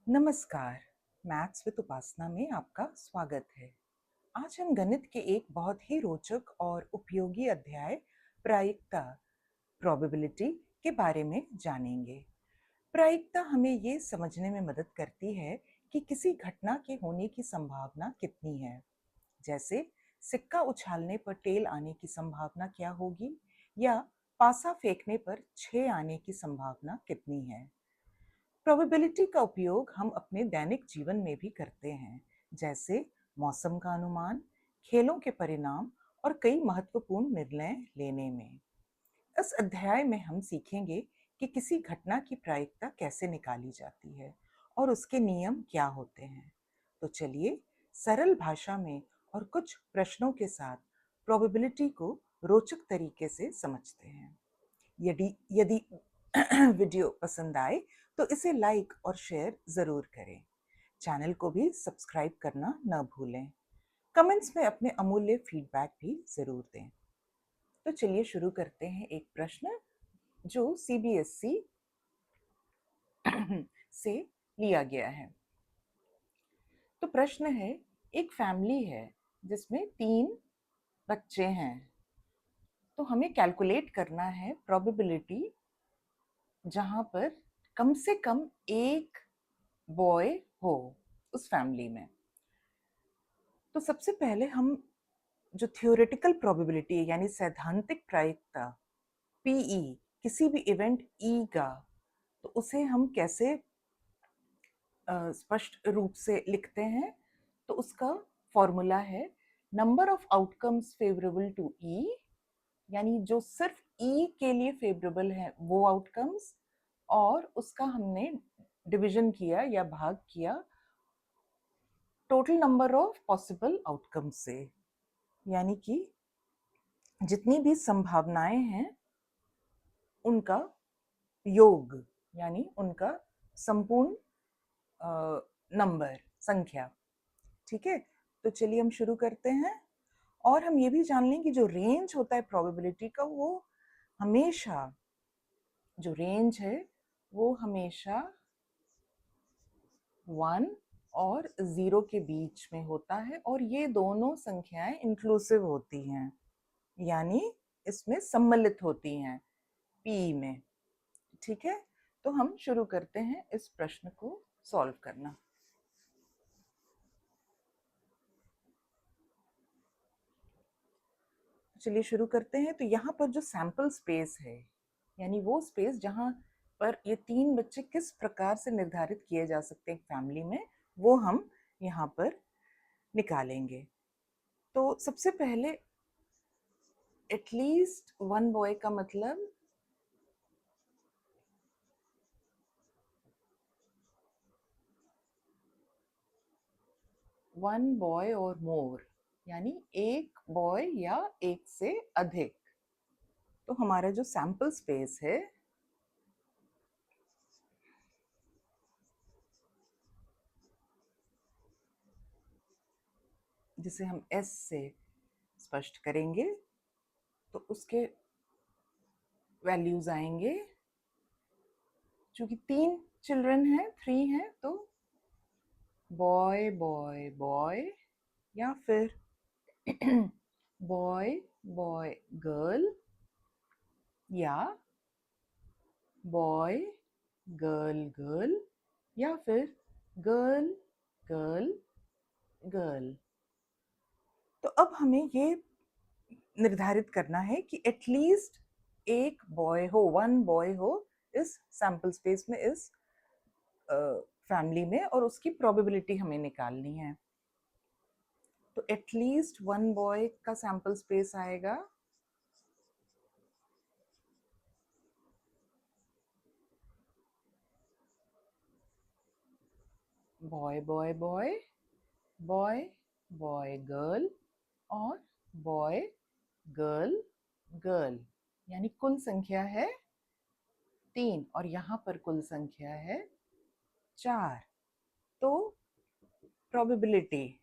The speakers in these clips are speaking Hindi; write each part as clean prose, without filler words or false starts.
नमस्कार। मैथ्स विद उपासना में आपका स्वागत है। आज हम गणित के एक बहुत ही रोचक और उपयोगी अध्याय प्रायिकता प्रोबेबिलिटी के बारे में जानेंगे। प्रायिकता हमें ये समझने में मदद करती है कि किसी घटना के होने की संभावना कितनी है। जैसे सिक्का उछालने पर टेल आने की संभावना क्या होगी, या पासा फेंकने पर 6 आने की संभावना कितनी है। प्रोबेबिलिटी का उपयोग हम अपने दैनिक जीवन में भी करते हैं, जैसे मौसम का अनुमान, खेलों के परिणाम और कई महत्वपूर्ण निर्णय लेने में। इस अध्याय में हम सीखेंगे कि किसी घटना की प्रायिकता कैसे निकाली जाती है और उसके नियम क्या होते हैं। तो चलिए सरल भाषा में और कुछ प्रश्नों के साथ प्रोबेबिलिटी को रोचक तरीके से समझते हैं। यदि यदि वीडियो पसंद आए तो इसे लाइक और शेयर जरूर करें। चैनल को भी सब्सक्राइब करना न भूलें। कमेंट्स में अपने अमूल्य फीडबैक भी जरूर दें। तो चलिए शुरू करते हैं एक प्रश्न जो सीबीएसई से लिया गया है। तो प्रश्न है, एक फैमिली है जिसमें 3 बच्चे हैं। तो हमें कैलकुलेट करना है प्रोबेबिलिटी जहां पर कम से कम एक बॉय हो उस फैमिली में। तो सबसे पहले हम जो थियोरेटिकल प्रोबेबिलिटी है यानी सैद्धांतिक प्रायिकता पीई, किसी भी इवेंट ई का, तो उसे हम कैसे स्पष्ट रूप से लिखते हैं। तो उसका फॉर्मूला है number of outcomes favourable to E, यानी जो सिर्फ ई के लिए फेवरेबल है वो आउटकम्स, और उसका हमने डिवीजन किया या भाग किया total number of possible outcomes से, यानी कि जितनी भी संभावनाएं हैं उनका योग, यानी उनका संपूर्ण नंबर, संख्या। ठीक है, तो चलिए हम शुरू करते हैं। और हम ये भी जान लें कि जो रेंज होता है प्रोबेबिलिटी का, वो हमेशा, जो रेंज है वो हमेशा 1 और 0 के बीच में होता है, और ये दोनों संख्याएं इंक्लूसिव होती हैं, यानी इसमें सम्मिलित होती हैं पी में। ठीक है, तो हम शुरू करते हैं इस प्रश्न को सॉल्व करना। चलिए शुरू करते हैं। तो यहाँ पर जो सैंपल स्पेस है, यानी वो स्पेस जहाँ पर ये 3 बच्चे किस प्रकार से निर्धारित किए जा सकते हैं फैमिली में, वो हम यहाँ पर निकालेंगे। तो सबसे पहले एटलीस्ट 1 बॉय का मतलब वन बॉय और मोर, यानी एक बॉय या एक से अधिक। तो हमारा जो सैंपल स्पेस है जिसे हम एस से स्पष्ट करेंगे, तो उसके वैल्यूज आएंगे, चूंकि 3 चिल्ड्रन हैं, 3 हैं, तो बॉय बॉय बॉय, या फिर बॉय बॉय गर्ल, या बॉय गर्ल गर्ल, या फिर गर्ल गर्ल गर्ल। तो अब हमें ये निर्धारित करना है कि एटलीस्ट एक बॉय हो, 1 बॉय हो इस सैंपल स्पेस में, इस फैमिली में, और उसकी प्रोबेबिलिटी हमें निकालनी है। तो एटलीस्ट 1 बॉय का सैंपल स्पेस आएगा boy boy boy, boy boy girl, और बॉय गर्ल गर्ल, यानी कुल संख्या है 3, और यहाँ पर कुल संख्या है 4। तो प्रोबेबिलिटी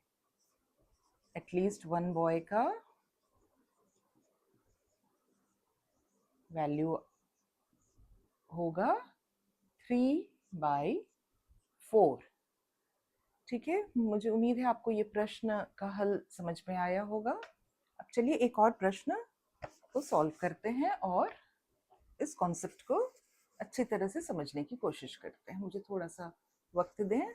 एटलीस्ट 1 बॉय का वैल्यू होगा 3/4, ठीक है, मुझे उम्मीद है आपको ये प्रश्न का हल समझ में आया होगा। अब चलिए एक और प्रश्न को सॉल्व करते हैं और इस कॉन्सेप्ट को अच्छी तरह से समझने की कोशिश करते हैं। मुझे थोड़ा सा वक्त दें।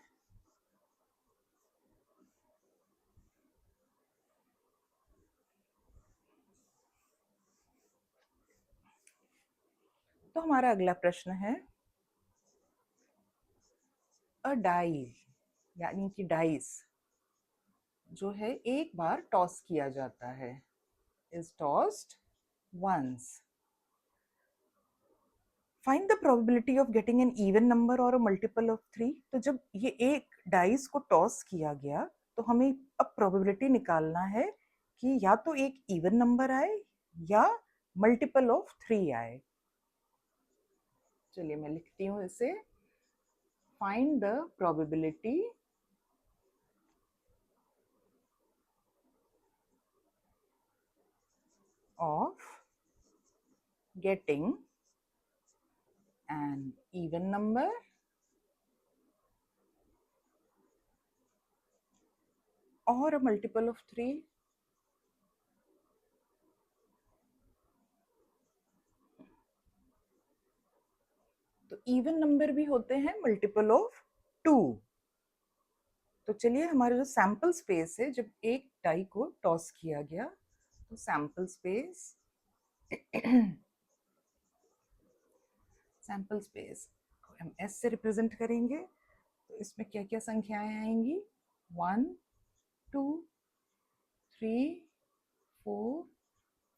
तो हमारा अगला प्रश्न है, अ डाई यानी कि डाइस जो है एक बार टॉस किया जाता है, is tossed once. Find the probability of getting an even number और अ मल्टीपल ऑफ 3। तो जब ये एक डाइस को टॉस किया गया तो हमें अब प्रोबेबिलिटी निकालना है कि या तो एक इवन नंबर आए या मल्टीपल ऑफ 3 आए। चलिए मैं लिखती हूँ इसे। Find the probability of getting an even number or a multiple of 3। तो इवन नंबर भी होते हैं मल्टीपल ऑफ 2। तो चलिए हमारा जो सैंपल स्पेस है, जब एक डाई को टॉस किया गया तो सैंपल स्पेस सैंपल स्पेस को हम एस से रिप्रेजेंट करेंगे। तो इसमें क्या क्या संख्याएं आएंगी? 1 2 3 4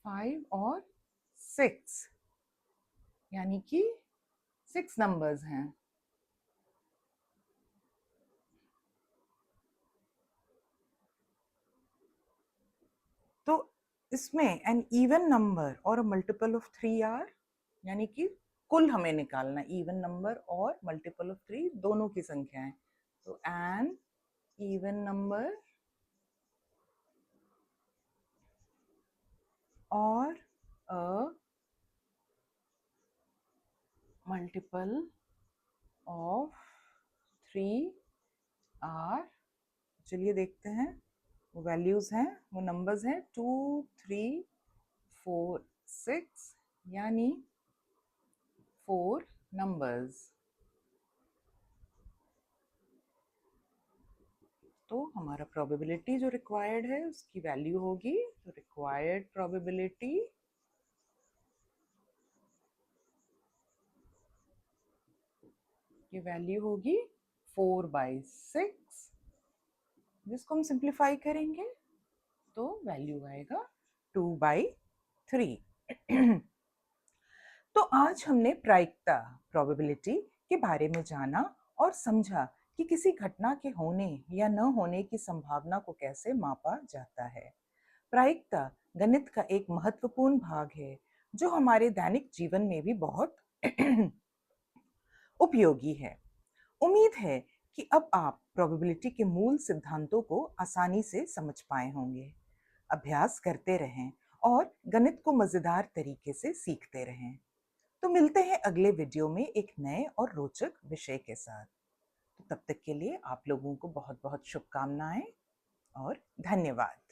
5 और 6, यानी कि 6 नंबर्स हैं। तो इसमें एन इवन नंबर और मल्टीपल ऑफ 3 आर, यानी कि कुल हमें निकालना इवन नंबर और मल्टीपल ऑफ 3 दोनों की संख्याएं। तो एन इवन नंबर और अ मल्टीपल ऑफ 3 आर, चलिए देखते हैं वो वैल्यूज हैं, वो नंबर्स हैं 2 3 4 6, यानी 4 नंबर्स। तो हमारा प्रोबेबिलिटी जो रिक्वायर्ड है उसकी वैल्यू होगी, तो रिक्वायर्ड प्रोबेबिलिटी की वैल्यू होगी 4/6, जिसको हम सिंप्लीफाई करेंगे तो वैल्यू आएगा 2/3। तो आज हमने प्रायिकता प्रोबेबिलिटी के बारे में जाना और समझा कि किसी घटना के होने या न होने की संभावना को कैसे मापा जाता है। प्रायिकता गणित का एक महत्वपूर्ण भाग है जो हमारे दैनिक जीवन में भी बहुत उपयोगी है। उम्मीद है कि अब आप प्रोबेबिलिटी के मूल सिद्धांतों को आसानी से समझ पाए होंगे। अभ्यास करते रहें और गणित को मजेदार तरीके से सीखते रहें। तो मिलते हैं अगले वीडियो में एक नए और रोचक विषय के साथ। तो तब तक के लिए आप लोगों को बहुत बहुत शुभकामनाएं और धन्यवाद।